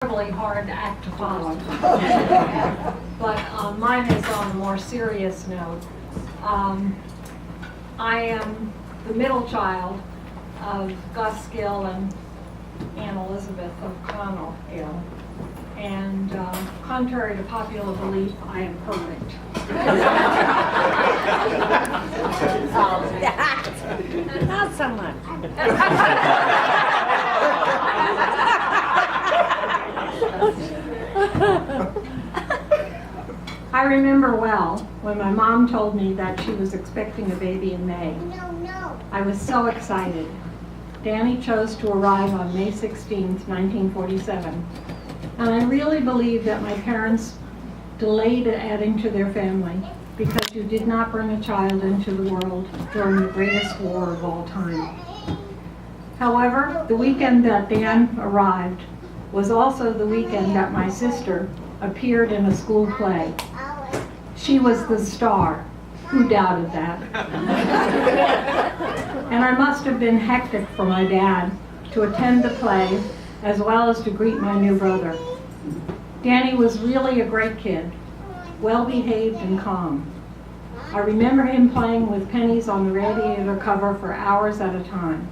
Really hard act to follow. But mine is on a more serious note. I am the middle child of Gus Gill and Anne Elizabeth O'Connell Gill. And contrary to popular belief, I am perfect. Not so much. I remember well when my mom told me that she was expecting a baby in May. I was so excited. Danny chose to arrive on May 16th, 1947. And I really believe that my parents delayed adding to their family because you did not bring a child into the world during the greatest war of all time. However, the weekend that Dan arrived was also the weekend that my sister appeared in a school play. She was the star. Who doubted that? And I must have been hectic for my dad to attend the play as well as to greet my new brother. Danny was really a great kid, well-behaved and calm. I remember him playing with pennies on the radiator cover for hours at a time.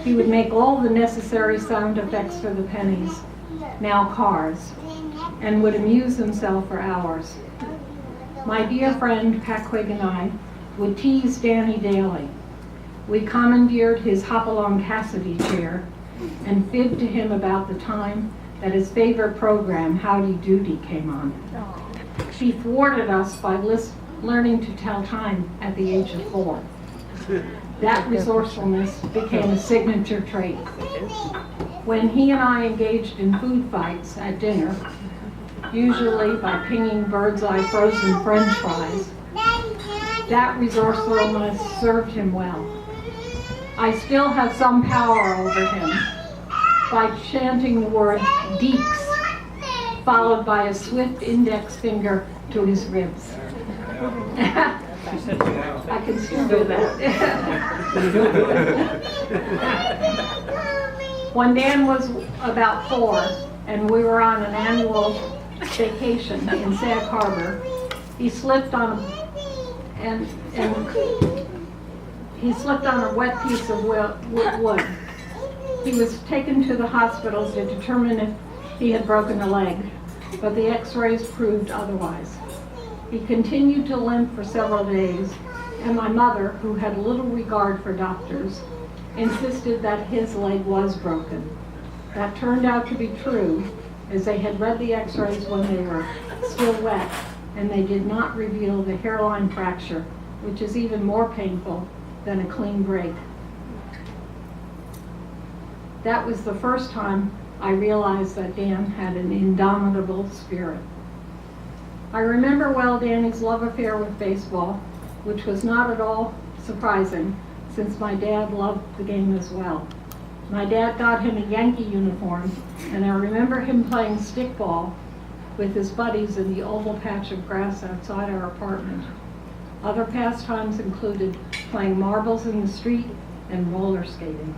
He would make all the necessary sound effects for the pennies, now cars, and would amuse himself for hours. My dear friend Pat Quigg and I would tease Danny daily. We commandeered his Hopalong Cassidy chair and fibbed to him about the time that his favorite program, Howdy Doody, came on. He thwarted us by learning to tell time at the age of 4. That resourcefulness became a signature trait. When he and I engaged in food fights at dinner, usually by pinging Bird's Eye frozen French fries, that resourcefulness served him well. I still have some power over him by chanting the word Deeks, followed by a swift index finger to his ribs. I can still do that. When Dan was about 4 and we were on an annual vacation in Sag Harbor, he slipped on a wet piece of wood. He was taken to the hospital to determine if he had broken a leg, but the x-rays proved otherwise. He continued to limp for several days, and my mother, who had little regard for doctors, insisted that his leg was broken. That turned out to be true, as they had read the x-rays when they were still wet, and they did not reveal the hairline fracture, which is even more painful than a clean break. That was the first time I realized that Dan had an indomitable spirit. I remember well Danny's love affair with baseball, which was not at all surprising since my dad loved the game as well. My dad got him a Yankee uniform, and I remember him playing stickball with his buddies in the oval patch of grass outside our apartment. Other pastimes included playing marbles in the street and roller skating.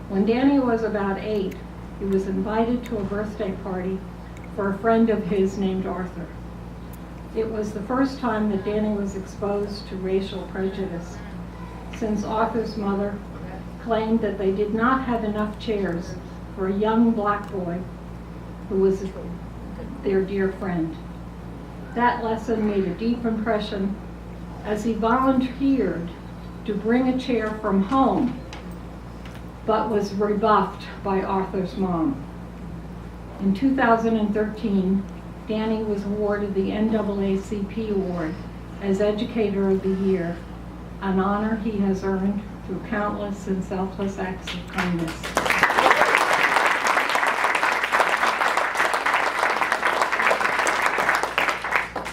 When Danny was about 8, he was invited to a birthday party for a friend of his named Arthur. It was the first time that Danny was exposed to racial prejudice, since Arthur's mother claimed that they did not have enough chairs for a young black boy who was their dear friend. That lesson made a deep impression as he volunteered to bring a chair from home, but was rebuffed by Arthur's mom. In 2013, Danny was awarded the NAACP Award as Educator of the Year, an honor he has earned through countless and selfless acts of kindness.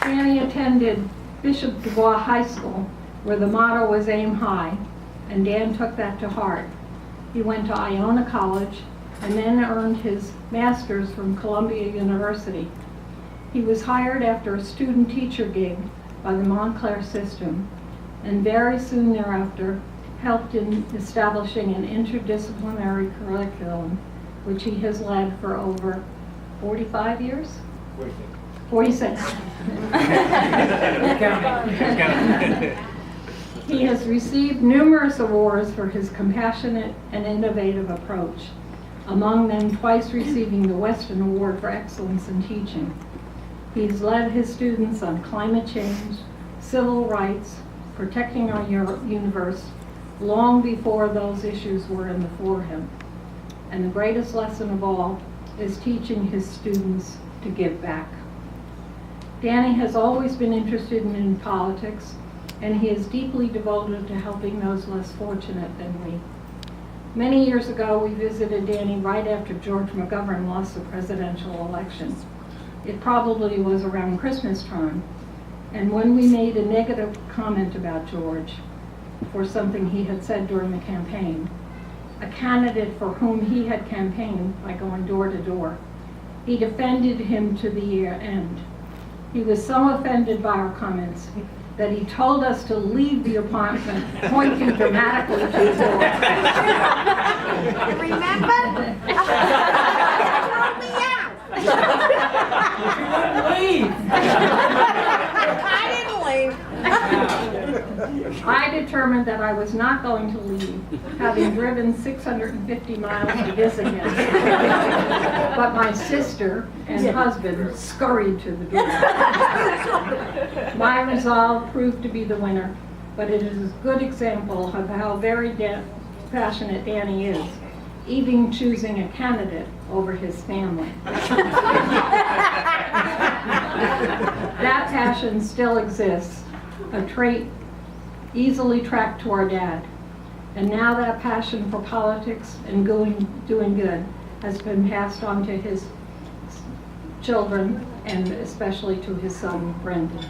Danny attended Bishop Dubois High School, where the motto was Aim High, and Dan took that to heart. He went to Iona College and then earned his master's from Columbia University. He was hired after a student-teacher gig by the Montclair system, and very soon thereafter helped in establishing an interdisciplinary curriculum which he has led for over 45 years? 46. 46. He has received numerous awards for his compassionate and innovative approach, among them twice receiving the Weston Award for Excellence in Teaching. He's led his students on climate change, civil rights, protecting our universe, long before those issues were in the for him. And the greatest lesson of all is teaching his students to give back. Danny has always been interested in politics, and he is deeply devoted to helping those less fortunate than we. Many years ago, we visited Danny right after George McGovern lost the presidential election. It probably was around Christmas time, and when we made a negative comment about George for something he had said during the campaign, a candidate for whom he had campaigned by going door to door, he defended him to the end. He was so offended by our comments that he told us to leave the apartment, pointing dramatically to the door. Remember? Throw me out. I didn't leave. I determined that I was not going to leave, having driven 650 miles to visit him. But my sister and husband scurried to the door. My resolve proved to be the winner, but it is a good example of how very passionate Danny is, even choosing a candidate over his family. That passion still exists, a trait easily tracked to our dad. And now that passion for politics and doing good has been passed on to his children, and especially to his son, Brendan.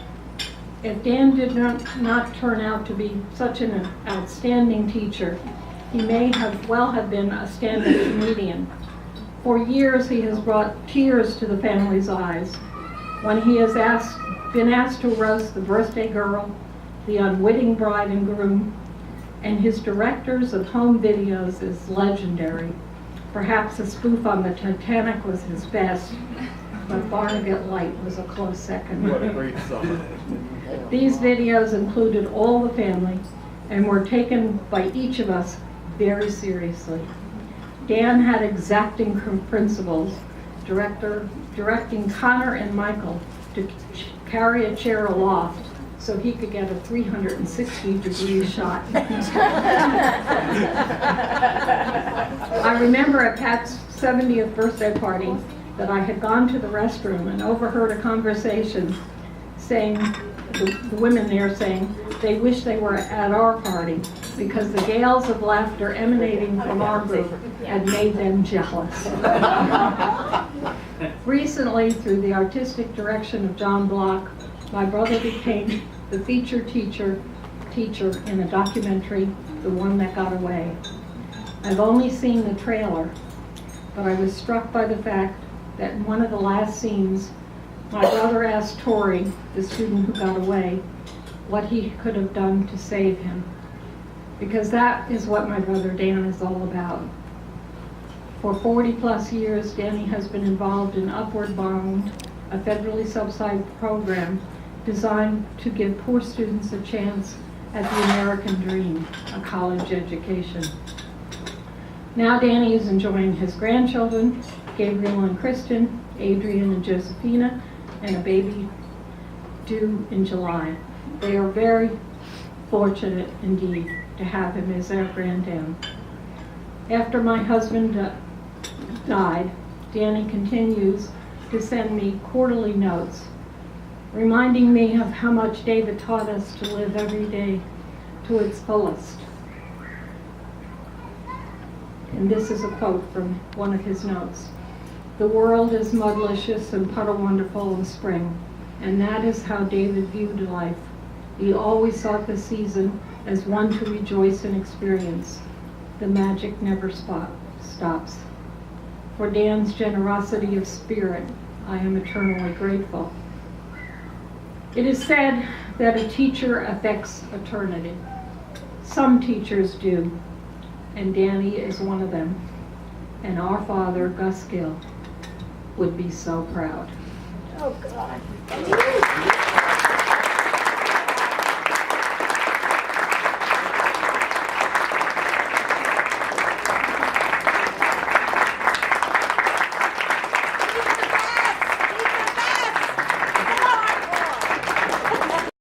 If Dan did not turn out to be such an outstanding teacher, he may well have been a stand-up comedian. For years, he has brought tears to the family's eyes when he has been asked to roast the birthday girl, the unwitting bride and groom, and his directors of home videos is legendary. Perhaps a spoof on the Titanic was his best, but Barnegat Light was a close second. What a great summer. These videos included all the family and were taken by each of us very seriously. Dan had exacting principles, directing Connor and Michael to carry a chair aloft so he could get a 360-degree shot. I remember at Pat's 70th birthday party that I had gone to the restroom and overheard a conversation saying, the women there saying, they wish they were at our party because the gales of laughter emanating from our group had made them jealous. Recently, through the artistic direction of John Block, my brother became the featured teacher in a documentary, The One That Got Away. I've only seen the trailer, but I was struck by the fact that in one of the last scenes, my brother asked Tori, the student who got away, what he could have done to save him. Because that is what my brother Dan is all about. For 40+ years, Danny has been involved in Upward Bound, a federally subsidized program designed to give poor students a chance at the American dream, a college education. Now Danny is enjoying his grandchildren, Gabriel and Kristen, Adrian and Josephina, and a baby due in July. They are very fortunate indeed to have him as their granddad. After my husband died, Danny continues to send me quarterly notes, reminding me of how much David taught us to live every day to its fullest. And this is a quote from one of his notes. The world is mudlicious and puddle wonderful in spring, and that is how David viewed life. He always sought the season as one to rejoice and experience. The magic never stops. For Dan's generosity of spirit, I am eternally grateful. It is said that a teacher affects eternity. Some teachers do, and Danny is one of them, and our father, Gus Gill. would be so proud. Oh, God.